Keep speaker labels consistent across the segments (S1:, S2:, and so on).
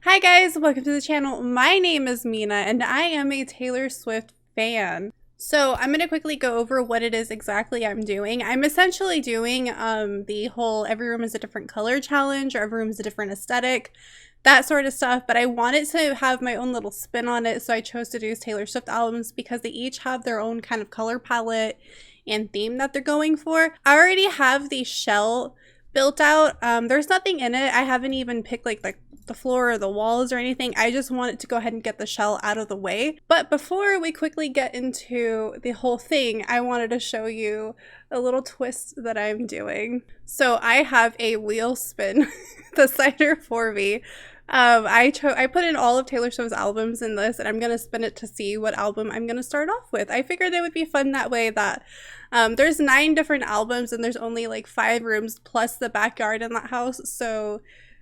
S1: Hi guys, welcome to the channel. My name is Mina and I am a Taylor Swift fan. So I'm going to quickly go over what it is exactly I'm doing. I'm essentially doing the whole every room is a different color challenge, or every room is a different aesthetic, that sort of stuff, but I wanted to have my own little spin on it, so I chose to do Taylor Swift albums because they each have their own kind of color palette and theme that they're going for. I already have the shell built out. There's nothing in it. I haven't even picked like the floor or the walls or anything. I just wanted to go ahead and get the shell out of the way. But before we quickly get into the whole thing, I wanted to show you a little twist that I'm doing. So I have a wheel spin decider for me. I put in all of Taylor Swift's albums in this, and I'm gonna spin it to see what album I'm gonna start off with. I figured it would be fun that way. That there's 9 different albums and there's only like 5 rooms plus the backyard in that house, so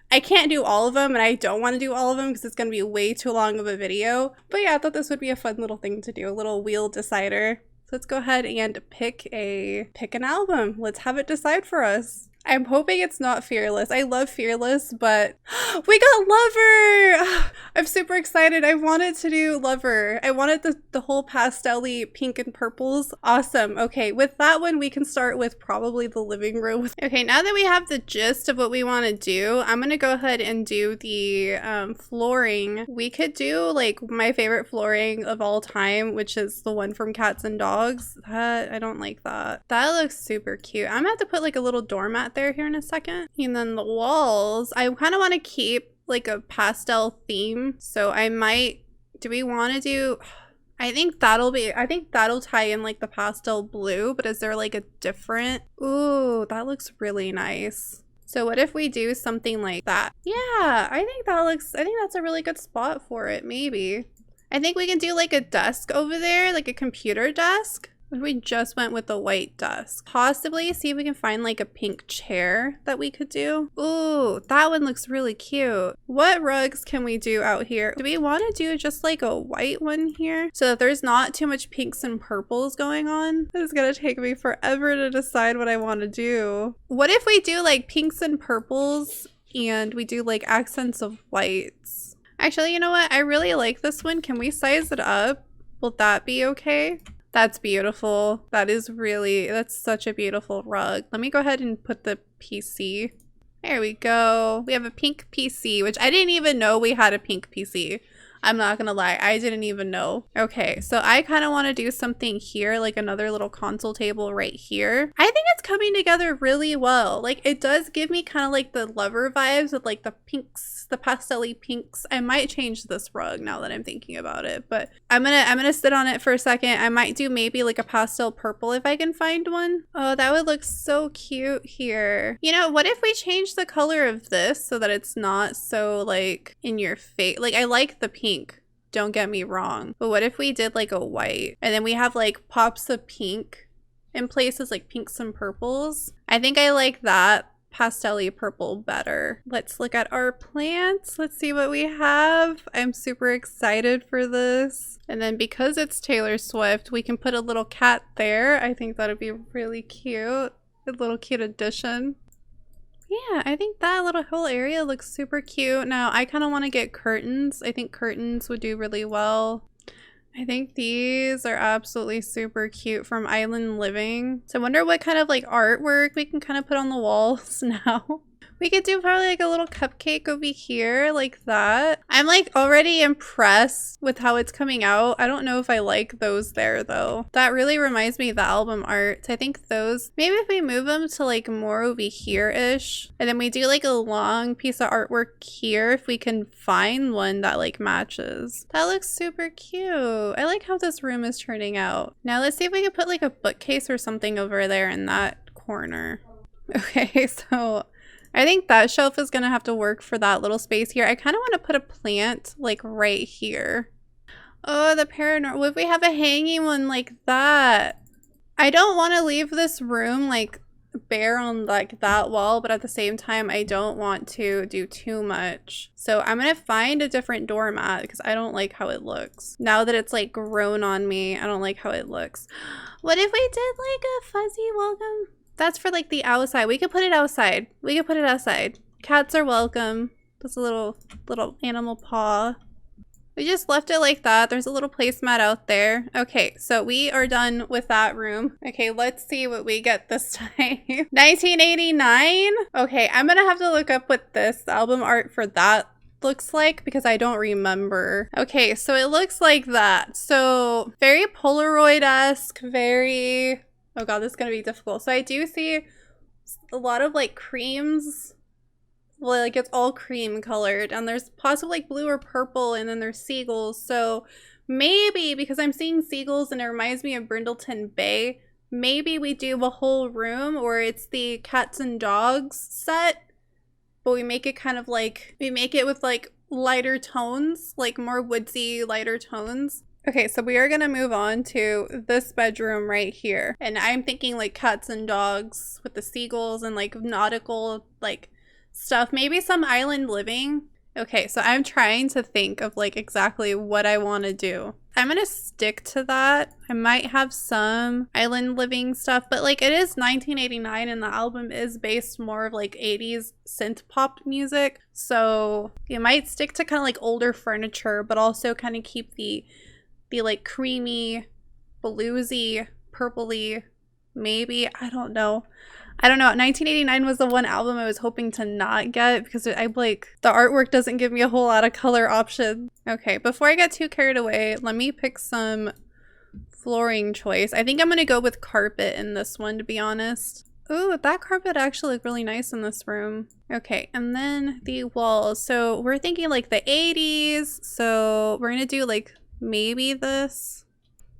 S1: I can't do all of them, and I don't want to do all of them because it's going to be way too long of a video. But yeah, I thought this would be a fun little thing to do, a little wheel decider. So let's go ahead and pick an album. Let's have it decide for us. I'm hoping it's not Fearless. I love Fearless, but we got Lover! I'm super excited. I wanted to do Lover. I wanted the whole pastel-y pink and purples. Awesome. Okay, with that one, we can start with probably the living room. Okay, now that we have the gist of what we want to do, I'm going to go ahead and do the flooring. We could do like my favorite flooring of all time, which is the one from Cats and Dogs. I don't like that. That looks super cute. I'm going to have to put like a little doormat there here in a second. And then the walls, I kind of want to keep like a pastel theme, so I might, do we want to do, I think that'll tie in like the pastel blue, but is there like a different, ooh, that looks really nice. So what if we do something like that? Yeah, I think that's a really good spot for it. Maybe I think we can do like a desk over there, like a computer desk. We just went with the white desk. Possibly see if we can find like a pink chair that we could do. Ooh, that one looks really cute. What rugs can we do out here? Do we want to do just like a white one here so that there's not too much pinks and purples going on? It's gonna take me forever to decide what I want to do. What if we do like pinks and purples and we do like accents of whites? Actually, you know what? I really like this one. Can we size it up? Will that be okay? That's beautiful. That's such a beautiful rug. Let me go ahead and put the PC. There we go. We have a pink PC, which I didn't even know we had a pink PC. I'm not gonna lie, I didn't even know. Okay, so I kind of want to do something here, like another little console table right here. I think it's coming together really well. Like, it does give me kind of like the Lover vibes with like the pinks, the pastel-y pinks. I might change this rug now that I'm thinking about it, but I'm gonna sit on it for a second. I might do maybe like a pastel purple if I can find one. Oh, that would look so cute here. You know, what if we change the color of this so that it's not so like in your face? Like, I like the pink, don't get me wrong, but what if we did like a white and then we have like pops of pink in places, like pinks and purples? I think I like that pastel-y purple better. Let's look at our plants. Let's see what we have. I'm super excited for this. And then because it's Taylor Swift, we can put a little cat there. I think that'd be really cute. A little cute addition. Yeah, I think that little whole area looks super cute. Now, I kind of want to get curtains. I think curtains would do really well. I think these are absolutely super cute from Island Living. So I wonder what kind of like artwork we can kind of put on the walls now. We could do probably like a little cupcake over here like that. I'm like already impressed with how it's coming out. I don't know if I like those there though. That really reminds me of the album art. I think those, maybe if we move them to like more over here-ish, and then we do like a long piece of artwork here if we can find one that like matches. That looks super cute. I like how this room is turning out. Now let's see if we can put like a bookcase or something over there in that corner. Okay, so I think that shelf is gonna have to work for that little space here. I kind of want to put a plant like right here. Oh, the paranormal. What if we have a hanging one like that? I don't want to leave this room like bare on like that wall, but at the same time, I don't want to do too much. So I'm gonna find a different doormat because I don't like how it looks. Now that it's like grown on me, I don't like how it looks. What if we did like a fuzzy welcome? That's for like the outside. We could put it outside. We could put it outside. Cats are welcome. This little animal paw. We just left it like that. There's a little placemat out there. Okay, so we are done with that room. Okay, let's see what we get this time. 1989? Okay, I'm gonna have to look up what this album art for that looks like because I don't remember. Okay, so it looks like that. So very Polaroid-esque, very... Oh god, this is gonna be difficult. So I do see a lot of like creams. Well, like it's all cream colored, and there's possibly like blue or purple, and then there's seagulls. So maybe because I'm seeing seagulls and it reminds me of Brindleton Bay, maybe we do a whole room, or it's the cats and dogs set, but we make it kind of like, we make it with like lighter tones, like more woodsy, lighter tones. Okay, so we are gonna move on to this bedroom right here. And I'm thinking like cats and dogs with the seagulls and like nautical like stuff. Maybe some island living. Okay, so I'm trying to think of like exactly what I want to do. I'm gonna stick to that. I might have some island living stuff, but like it is 1989 and the album is based more of like 80s synth pop music. So you might stick to kind of like older furniture, but also kind of keep the like creamy, bluesy, purpley, maybe. I don't know. 1989 was the one album I was hoping to not get because I like the artwork doesn't give me a whole lot of color options. Okay, before I get too carried away, let me pick some flooring choice. I think I'm gonna go with carpet in this one, to be honest. Ooh, that carpet actually looked really nice in this room. Okay, and then the walls. So we're thinking like the 80s. So we're gonna do like maybe this.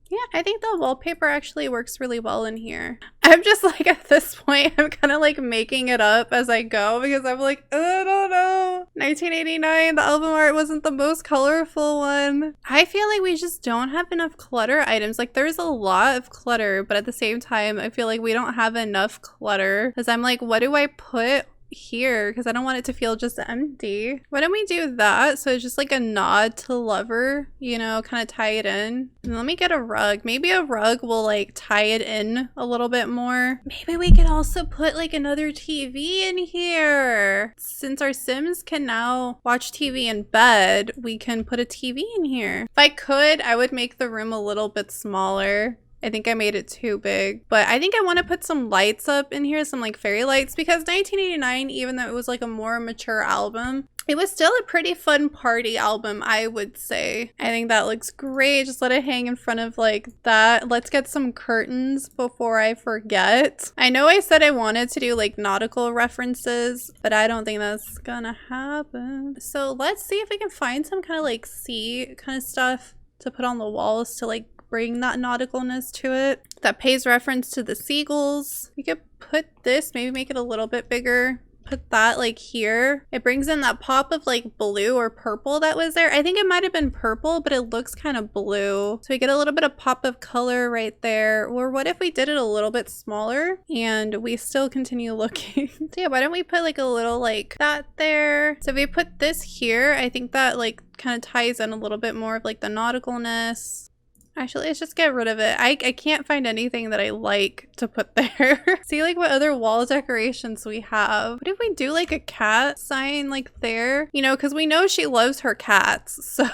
S1: Yeah, I think the wallpaper actually works really well in here. I'm just like, at this point, I'm kind of like making it up as I go because I'm like, I don't know. 1989, the album art wasn't the most colorful one. I feel like we just don't have enough clutter items. Like there's a lot of clutter, but at the same time, I feel like we don't have enough clutter because I'm like, what do I put here? Because I don't want it to feel just empty. Why don't we do that? So it's just like a nod to Lover, you know, kind of tie it in. And let me get a rug. Maybe a rug will like tie it in a little bit more. Maybe we can also put like another TV in here. Since our Sims can now watch TV in bed, we can put a TV in here. If I could, I would make the room a little bit smaller. I think I made it too big, but I think I want to put some lights up in here, some like fairy lights, because 1989, even though it was like a more mature album, it was still a pretty fun party album, I would say. I think that looks great. Just let it hang in front of like that. Let's get some curtains before I forget. I know I said I wanted to do like nautical references, but I don't think that's gonna happen. So let's see if we can find some kind of like sea kind of stuff to put on the walls to like bring that nauticalness to it. That pays reference to the seagulls. We could put this, maybe make it a little bit bigger. Put that like here. It brings in that pop of like blue or purple that was there. I think it might have been purple, but it looks kind of blue. So we get a little bit of pop of color right there. Or what if we did it a little bit smaller and we still continue looking? So yeah, why don't we put like a little like that there? So if we put this here, I think that like kind of ties in a little bit more of like the nauticalness. Actually, let's just get rid of it. I can't find anything that I like to put there. See like what other wall decorations we have. What if we do like a cat sign like there? You know, because we know she loves her cats. So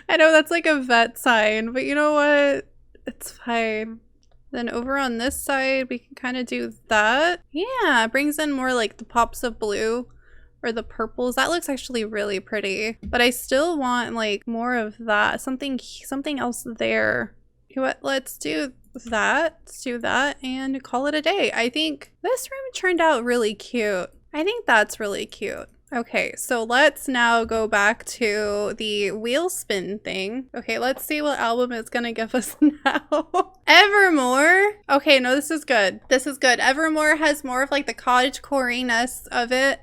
S1: I know that's like a vet sign, but you know what? It's fine. Then over on this side, we can kind of do that. Yeah, it brings in more like the pops of blue. Or the purples. That looks actually really pretty. But I still want like more of that. Something else there. You know what? Let's do that. Let's do that and call it a day. I think this room turned out really cute. I think that's really cute. Okay, so let's now go back to the wheel spin thing. Okay, let's see what album it's gonna give us now. Evermore. Okay, no, this is good. This is good. Evermore has more of like the cottagecore-ness of it.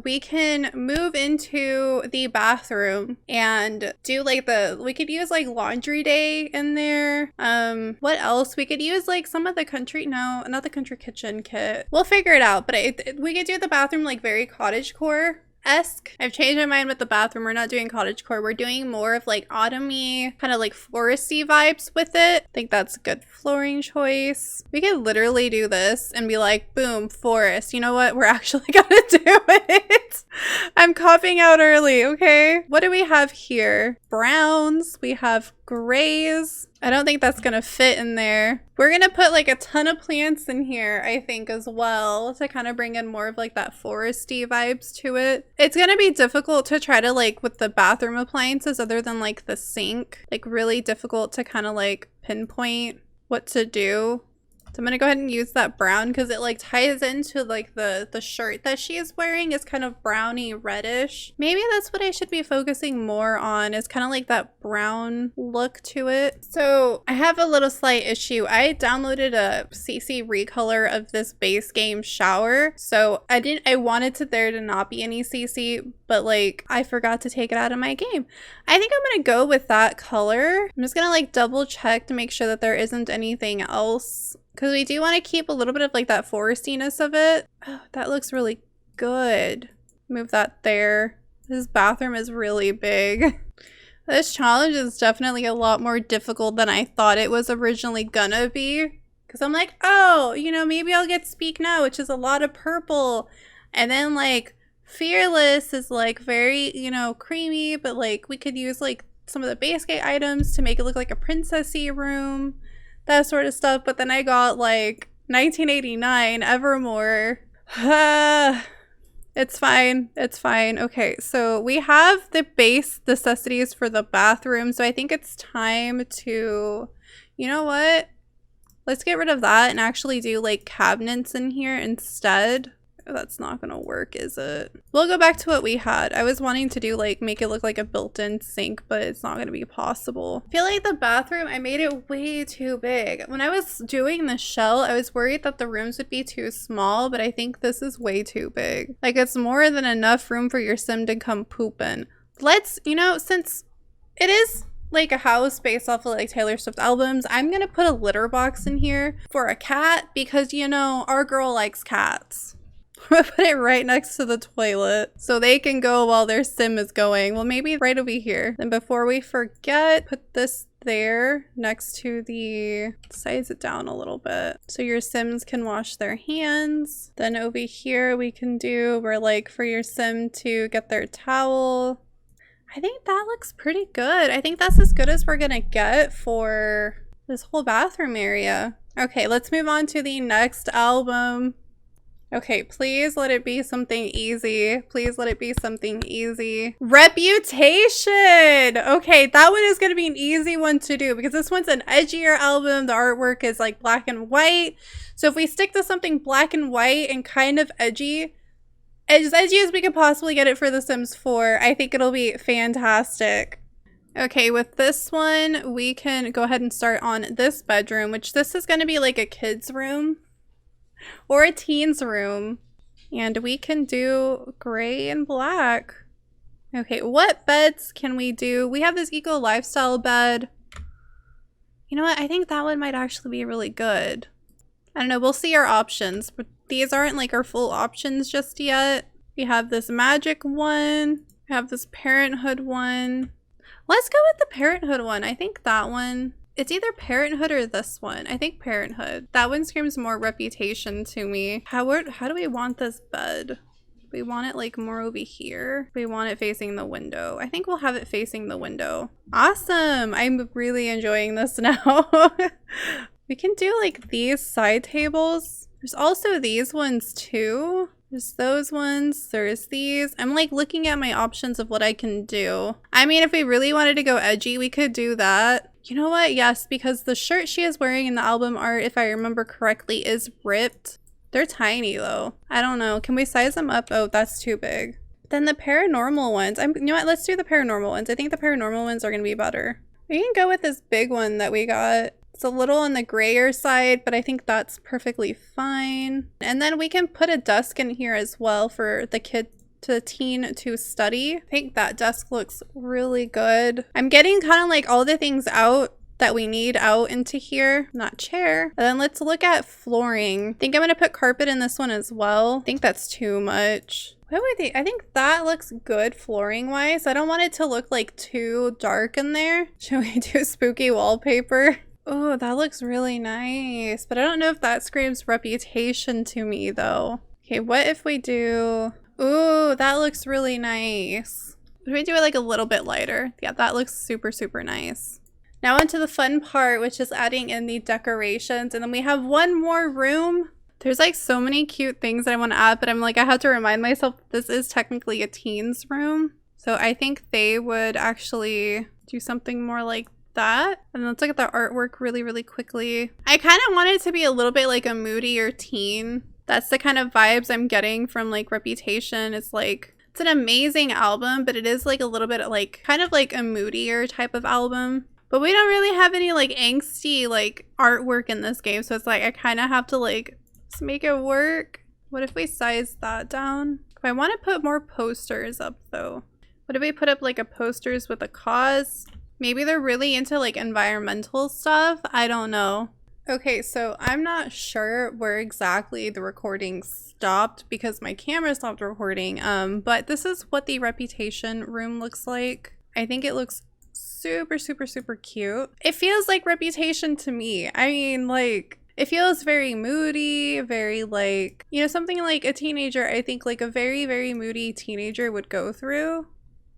S1: We can move into the bathroom and do like we could use like laundry day in there. What else? We could use like some of the country, no, not the country kitchen kit. We'll figure it out, but we could do the bathroom like very cottagecore. cottagecore-esque. I've changed my mind with the bathroom. We're not doing cottagecore. We're doing more of like autumny, kind of like foresty vibes with it. I think that's a good flooring choice. We could literally do this and be like, boom, forest. You know what? We're actually gonna do it. I'm copping out early, okay? What do we have here? Browns. We have grays. I don't think that's gonna fit in there. We're gonna put like a ton of plants in here, I think, as well, to kind of bring in more of like that foresty vibes to it. It's gonna be difficult to try to like with the bathroom appliances other than like the sink, like really difficult to kind of like pinpoint what to do. So I'm gonna go ahead and use that brown because it like ties into like the shirt that she is wearing is kind of browny reddish. Maybe that's what I should be focusing more on, is kind of like that brown look to it. So I have a little slight issue. I downloaded a CC recolor of this base game shower. So I wanted there to not be any CC, but like I forgot to take it out of my game. I think I'm gonna go with that color. I'm just gonna like double check to make sure that there isn't anything else, because we do want to keep a little bit of like that forestiness of it. Oh, that looks really good. Move that there. This bathroom is really big. This challenge is definitely a lot more difficult than I thought it was originally gonna be. Because I'm like, oh, you know, maybe I'll get Speak Now, which is a lot of purple. And then like Fearless is like very, you know, creamy, but like we could use like some of the base game items to make it look like a princessy room. That sort of stuff. But then I got like 1989 Evermore. It's fine. It's fine. Okay, so we have the base necessities for the bathroom. So I think it's time to, you know what? Let's get rid of that and actually do like cabinets in here instead. That's not gonna work, is it? We'll go back to what we had. I was wanting to do like make it look like a built-in sink, but it's not gonna be possible. I feel like the bathroom, I made it way too big. When I was doing the shell, I was worried that the rooms would be too small, but I think this is way too big. Like it's more than enough room for your sim to come poop in. Let's, you know, since it is like a house based off of like Taylor Swift albums, I'm gonna put a litter box in here for a cat because, you know, our girl likes cats. I'm gonna put it right next to the toilet so they can go while their sim is going. Well, maybe right over here. Then before we forget, put this there next to the, size it down a little bit so your sims can wash their hands. Then over here we can do where like for your sim to get their towel. I think that looks pretty good. I think that's as good as we're gonna get for this whole bathroom area. Okay, let's move on to the next album. Okay, please let it be something easy. Please let it be something easy. Reputation! Okay, that one is going to be an easy one to do because this one's an edgier album. The artwork is like black and white. So if we stick to something black and white and kind of edgy, as edgy as we could possibly get it for The Sims 4, I think it'll be fantastic. Okay, with this one, we can go ahead and start on this bedroom, which this is going to be like a kid's room. Or a teen's room. And we can do gray and black. Okay, what beds can we do? We have this eco lifestyle bed. You know what? I think that one might actually be really good. I don't know. We'll see our options. But these aren't like our full options just yet. We have this magic one. We have this parenthood one. Let's go with the parenthood one. I think that one. It's either Parenthood or this one. I think Parenthood. That one screams more reputation to me. How do we want this bed? We want it like more over here. We want it facing the window. I think we'll have it facing the window. Awesome. I'm really enjoying this now. We can do like these side tables. There's also these ones too. There's those ones, there's these. I'm like looking at my options of what I can do. I mean, if we really wanted to go edgy, we could do that. You know what? Yes, because the shirt she is wearing in the album art, if I remember correctly, is ripped. They're tiny though. I don't know. Can we size them up? Oh, that's too big. Then the paranormal ones. You know what? Let's do the paranormal ones. I think the paranormal ones are going to be better. We can go with this big one that we got. It's a little on the grayer side, but I think that's perfectly fine. And then we can put a desk in here as well for the teen to study. I think that desk looks really good. I'm getting kind of like all the things out that we need out into here. Not chair. And then let's look at flooring. I think I'm going to put carpet in this one as well. I think that's too much. What would I think that looks good flooring wise. I don't want it to look like too dark in there. Should we do spooky wallpaper? Oh, that looks really nice. But I don't know if that screams reputation to me though. Okay, what if we do... Ooh, that looks really nice. Should we do it like a little bit lighter? Yeah, that looks super, super nice. Now onto the fun part, which is adding in the decorations. And then we have one more room. There's like so many cute things that I want to add, but I'm like, I have to remind myself this is technically a teen's room. So I think they would actually do something more like that. And let's look at the artwork really, really quickly. I kind of want it to be a little bit like a moodier teen. That's the kind of vibes I'm getting from like Reputation. It's like, it's an amazing album, but it is like a little bit like, kind of like a moodier type of album. But we don't really have any like angsty like artwork in this game. So it's like, I kind of have to like just make it work. What if we size that down? I want to put more posters up though. What if we put up like a posters with a cause? Maybe they're really into like environmental stuff. I don't know. Okay, so I'm not sure where exactly the recording stopped because my camera stopped recording. But this is what the Reputation room looks like. I think it looks super, super, super cute. It feels like Reputation to me. I mean, like, it feels very moody, very like, you know, something like a teenager, I think like a very, very moody teenager would go through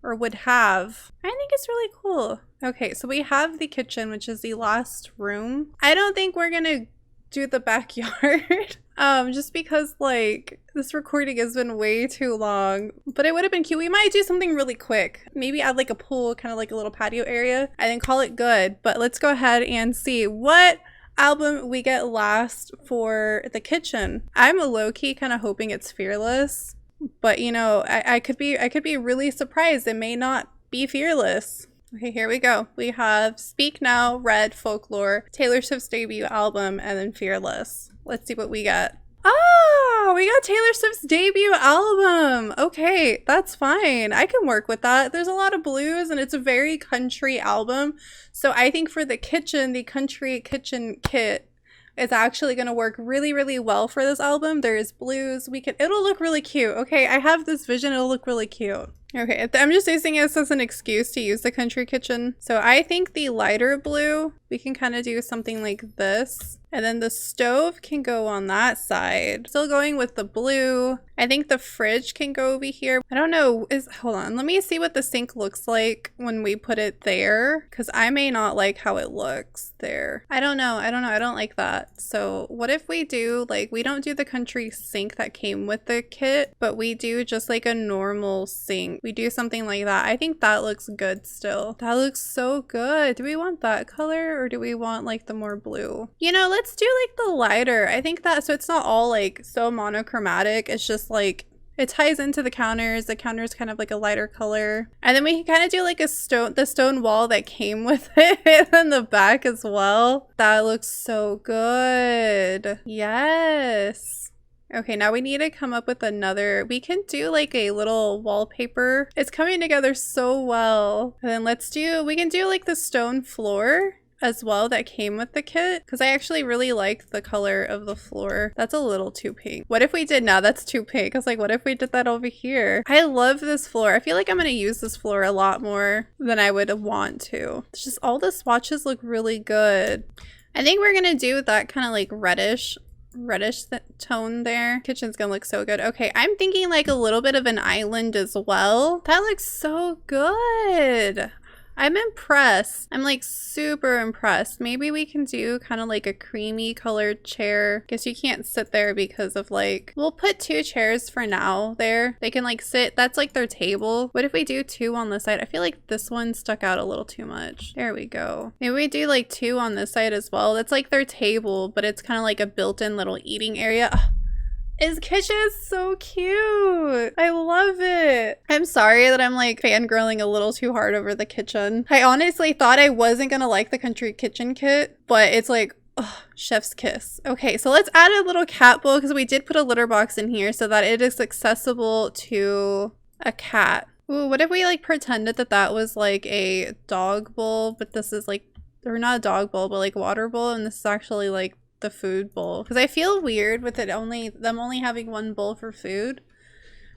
S1: or would have. I think it's really cool. Okay, so we have the kitchen, which is the last room. I don't think we're gonna do the backyard. Just because like this recording has been way too long, but it would have been cute. We might do something really quick. Maybe add like a pool, kind of like a little patio area and then call it good. But let's go ahead and see what album we get last for the kitchen. I'm a low-key kind of hoping it's Fearless, but you know, I could be really surprised. It may not be Fearless. Okay, here we go. We have Speak Now, Red, Folklore, Taylor Swift's debut album, and then Fearless. Let's see what we get. Oh, we got Taylor Swift's debut album. Okay, that's fine. I can work with that. There's a lot of blues and it's a very country album. So I think for the kitchen, the country kitchen kit is actually going to work really, really well for this album. There is blues. It'll look really cute. Okay, I have this vision. It'll look really cute. Okay, I'm just using this as an excuse to use the country kitchen. So I think the lighter blue, we can kind of do something like this. And then the stove can go on that side. Still going with the blue. I think the fridge can go over here. I don't know. Hold on. Let me see what the sink looks like when we put it there. Because I may not like how it looks there. I don't know. I don't like that. So what if we do, like, we don't do the country sink that came with the kit, but we do just like a normal sink. We do something like that. I think that looks good still. That looks so good. Do we want that color or do we want like the more blue? You know, let's do like the lighter. I think that, so it's not all like so monochromatic. It's just like, it ties into the counters. The counter's kind of like a lighter color. And then we can kind of do like the stone wall that came with it in the back as well. That looks so good. Yes. Okay, now we need to come up with another. We can do like a little wallpaper. It's coming together so well. And then we can do like the stone floor as well that came with the kit, because I actually really like the color of the floor. That's a little too pink. What if we did, now that's too pink. I was like, what if we did that over here? I love this floor. I feel like I'm going to use this floor a lot more than I would want to. It's just all the swatches look really good. I think we're going to do that kind of like reddish tone there. Kitchen's gonna look so good. Okay, I'm thinking like a little bit of an island as well. That looks so good. I'm impressed. I'm like super impressed. Maybe we can do kind of like a creamy colored chair. Guess you can't sit there because of like, we'll put 2 chairs for now there. They can like sit, that's like their table. What if we do 2 on this side? I feel like this one stuck out a little too much. There we go. Maybe we do like 2 on this side as well. That's like their table, but it's kind of like a built-in little eating area. Ugh. His kitchen is so cute. I love it. I'm sorry that I'm like fangirling a little too hard over the kitchen. I honestly thought I wasn't gonna like the country kitchen kit, but it's like, oh, chef's kiss. Okay, so let's add a little cat bowl because we did put a litter box in here so that it is accessible to a cat. Ooh, what if we like pretended that that was like a dog bowl, but this is like or not a dog bowl, but like water bowl, and this is actually like the food bowl. Because I feel weird with them only having one bowl for food,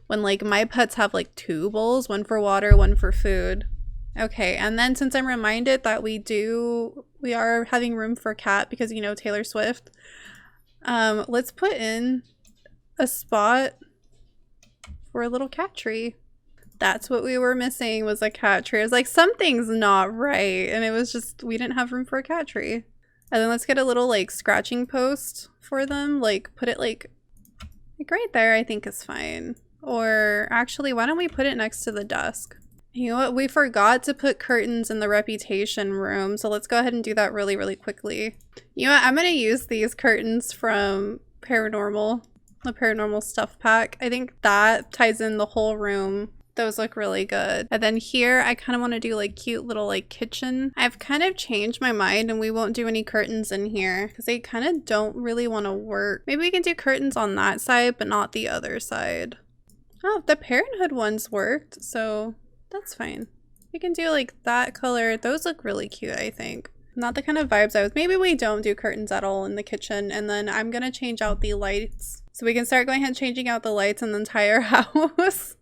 S1: when like my pets have like 2 bowls, one for water, one for food. Okay, and then since I'm reminded that we are having room for a cat because, you know, Taylor Swift, let's put in a spot for a little cat tree. That's what we were missing, was a cat tree. I was like, something's not right, and it was just we didn't have room for a cat tree. And then let's get a little like scratching post for them, like put it like right there, I think is fine. Or actually, why don't we put it next to the desk? You know what, we forgot to put curtains in the reputation room, so let's go ahead and do that really, really quickly. You know what, I'm gonna use these curtains from the paranormal stuff pack. I think that ties in the whole room. Those look really good. And then here, I kind of want to do like cute little like kitchen. I've kind of changed my mind and we won't do any curtains in here because they kind of don't really want to work. Maybe we can do curtains on that side, but not the other side. Oh, the Parenthood ones worked, so that's fine. We can do like that color. Those look really cute, I think. Not the kind of vibes I was. Maybe we don't do curtains at all in the kitchen, and then I'm gonna change out the lights. So we can start going ahead and changing out the lights in the entire house.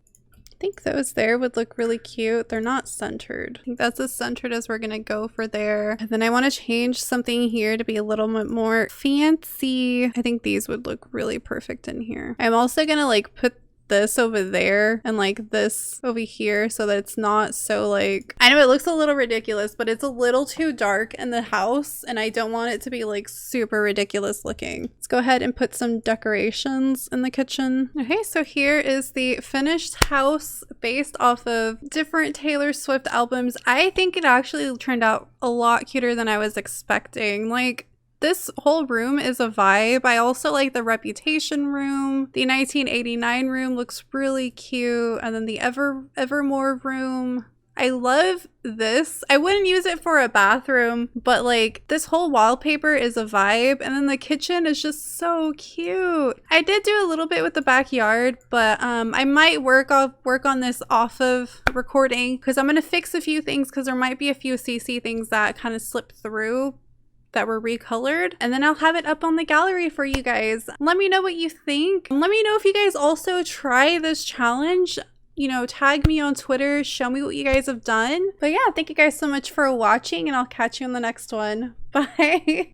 S1: I think those there would look really cute. They're not centered. I think that's as centered as we're gonna go for there. And then I want to change something here to be a little bit more fancy. I think these would look really perfect in here. I'm also gonna like put this over there and like this over here so that it's not so like, I know it looks a little ridiculous, but it's a little too dark in the house and I don't want it to be like super ridiculous looking. Let's go ahead and put some decorations in the kitchen. Okay, so here is the finished house based off of different Taylor Swift albums. I think it actually turned out a lot cuter than I was expecting. Like, this whole room is a vibe. I also like the Reputation room. The 1989 room looks really cute. And then the Evermore room. I love this. I wouldn't use it for a bathroom, but like this whole wallpaper is a vibe. And then the kitchen is just so cute. I did do a little bit with the backyard, but I might work on this off of recording because I'm going to fix a few things because there might be a few CC things that kind of slipped through that were recolored, and then I'll have it up on the gallery for you guys. Let me know what you think. Let me know if you guys also try this challenge. You know, tag me on Twitter, show me what you guys have done. But yeah, thank you guys so much for watching, and I'll catch you in the next one. Bye.